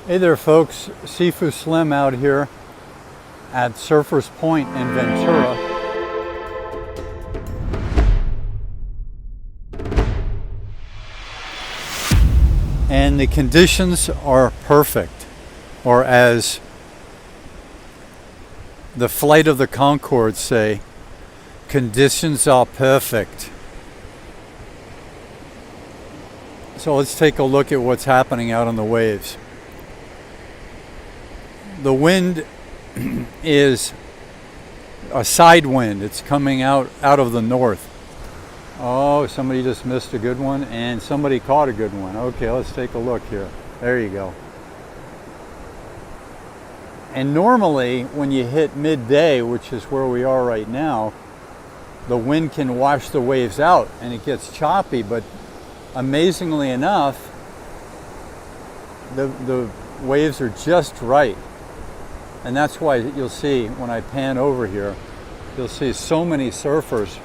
Hey there folks, Sifu Slim out here at Surfers Point in Ventura. And the conditions are perfect, or as the Flight of the Conchords say, conditions are perfect. So let's take a look at what's happening out on the waves. The wind is a side wind. It's coming out of the north. Oh, somebody just missed a good one, and somebody caught a good one. Okay, let's take a look here. There you go. And normally, when you hit midday, which is where we are right now, the wind can wash the waves out, and it gets choppy, but amazingly enough, the waves are just right. And that's why you'll see, when I pan over here, you'll see so many surfers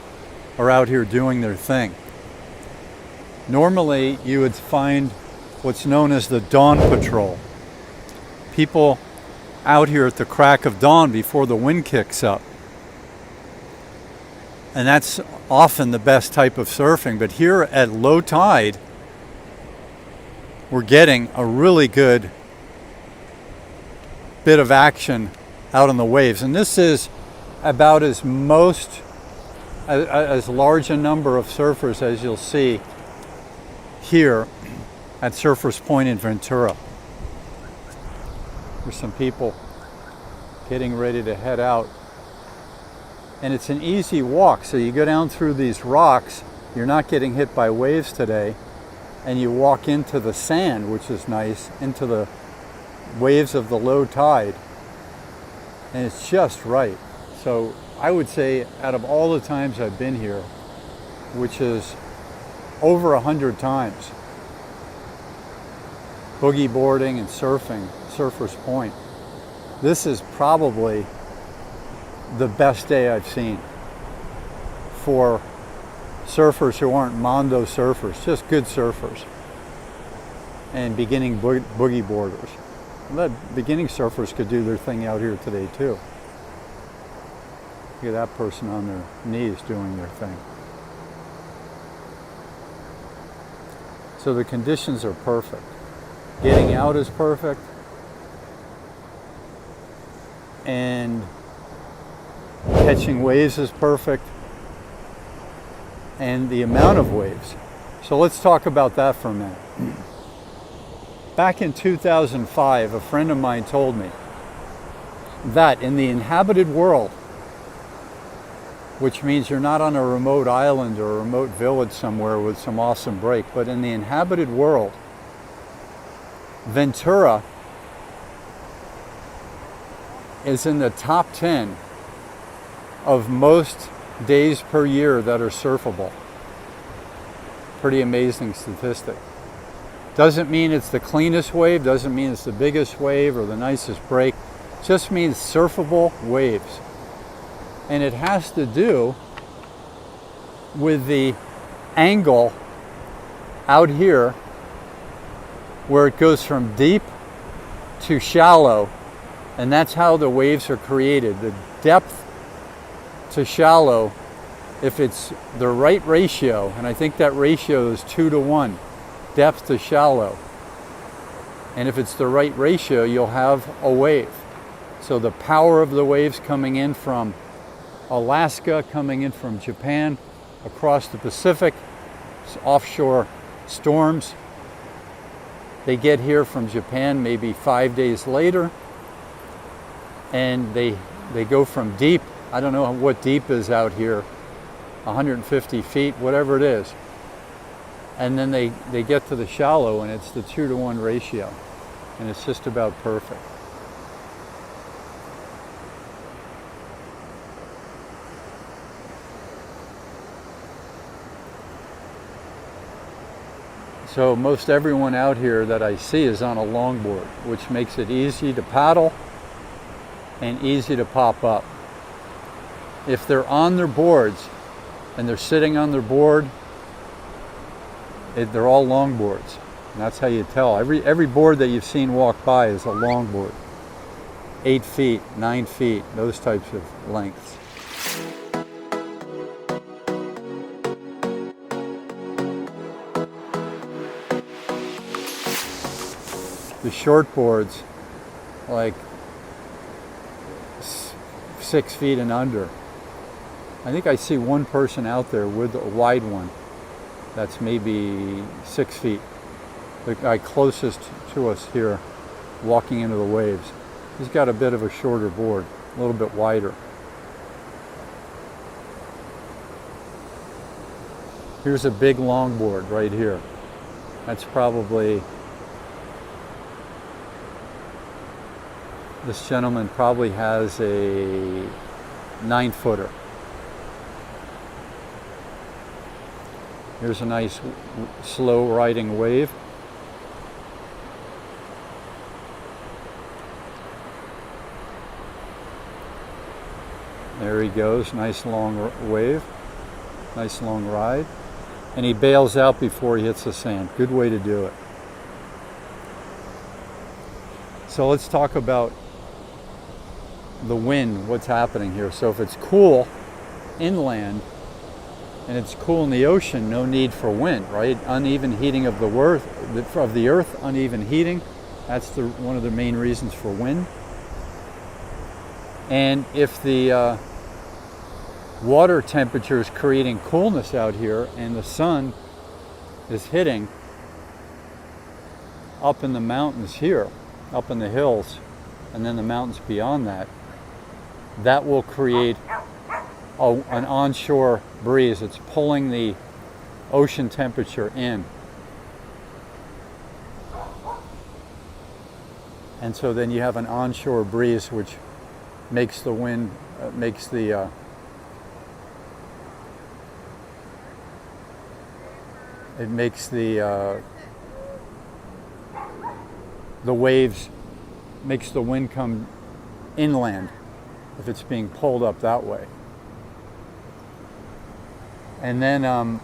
are out here doing their thing. Normally, you would find what's known as the dawn patrol. People out here at the crack of dawn before the wind kicks up. And that's often the best type of surfing. But here at low tide, we're getting a really good bit of action out on the waves, and this is about as large a number of surfers as you'll see here at Surfers Point in Ventura. There's some people getting ready to head out, and it's an easy walk. So you go down through these rocks, you're not getting hit by waves today, and you walk into the sand, which is nice, into the waves of the low tide, and it's just right. So I would say out of all the times I've been here, which is over 100 times, boogie boarding and surfing, Surfers Point, this is probably the best day I've seen for surfers who aren't mondo surfers, just good surfers and beginning boogie boarders. The beginning surfers could do their thing out here today too. Look at that person on their knees doing their thing. So the conditions are perfect. Getting out is perfect. And catching waves is perfect. And the amount of waves. So let's talk about that for a minute. Back in 2005, a friend of mine told me that in the inhabited world, which means you're not on a remote island or a remote village somewhere with some awesome break, but in the inhabited world, Ventura is in the top 10 of most days per year that are surfable. Pretty amazing statistic. Doesn't mean it's the cleanest wave, doesn't mean it's the biggest wave or the nicest break. Just means surfable waves. And it has to do with the angle out here where it goes from deep to shallow. And that's how the waves are created. The depth to shallow, if it's the right ratio, and I think that ratio is 2-to-1. Depth to shallow, and if it's the right ratio, you'll have a wave. So the power of the waves coming in from Alaska, coming in from Japan, across the Pacific, offshore storms, they get here from Japan maybe 5 days later, and they go from deep, I don't know what deep is out here, 150 feet, whatever it is. And then they get to the shallow, and it's the 2-to-1 ratio. And it's just about perfect. So most everyone out here that I see is on a longboard, which makes it easy to paddle and easy to pop up. If they're on their boards and they're sitting on their board, they're all longboards. And that's how you tell. Every board that you've seen walk by is a longboard. 8 feet, 9 feet, those types of lengths. The short boards, like 6 feet and under. I think I see one person out there with a wide one that's maybe 6 feet. The guy closest to us here, walking into the waves. He's got a bit of a shorter board, a little bit wider. Here's a big longboard right here. That's probably, this gentleman probably has a 9-footer. Here's a nice slow riding wave. There he goes, nice long wave, nice long ride. And he bails out before he hits the sand. Good way to do it. So let's talk about the wind, what's happening here. So if it's cool inland and it's cool in the ocean, no need for wind, right? Uneven heating of the earth, uneven heating. That's one of the main reasons for wind. And if the water temperature is creating coolness out here and the sun is hitting up in the mountains here, up in the hills, and then the mountains beyond that, that will create an onshore breeze. It's pulling the ocean temperature in. And so then you have an onshore breeze which makes the wind, makes the waves, makes the wind come inland if it's being pulled up that way. And then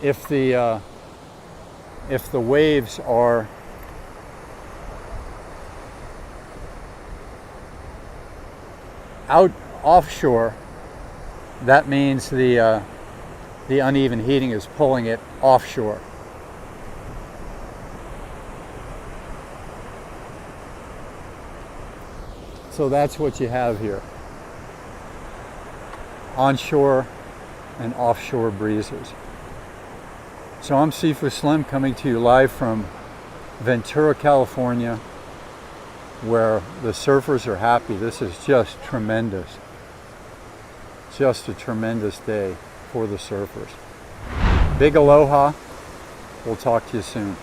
if the waves are out offshore, that means the uneven heating is pulling it offshore. So that's what you have here. Onshore and offshore breezes. So I'm Sifu Slim, coming to you live from Ventura, California, where the surfers are happy. This is just tremendous. Just a tremendous day for the surfers. Big aloha. We'll talk to you soon.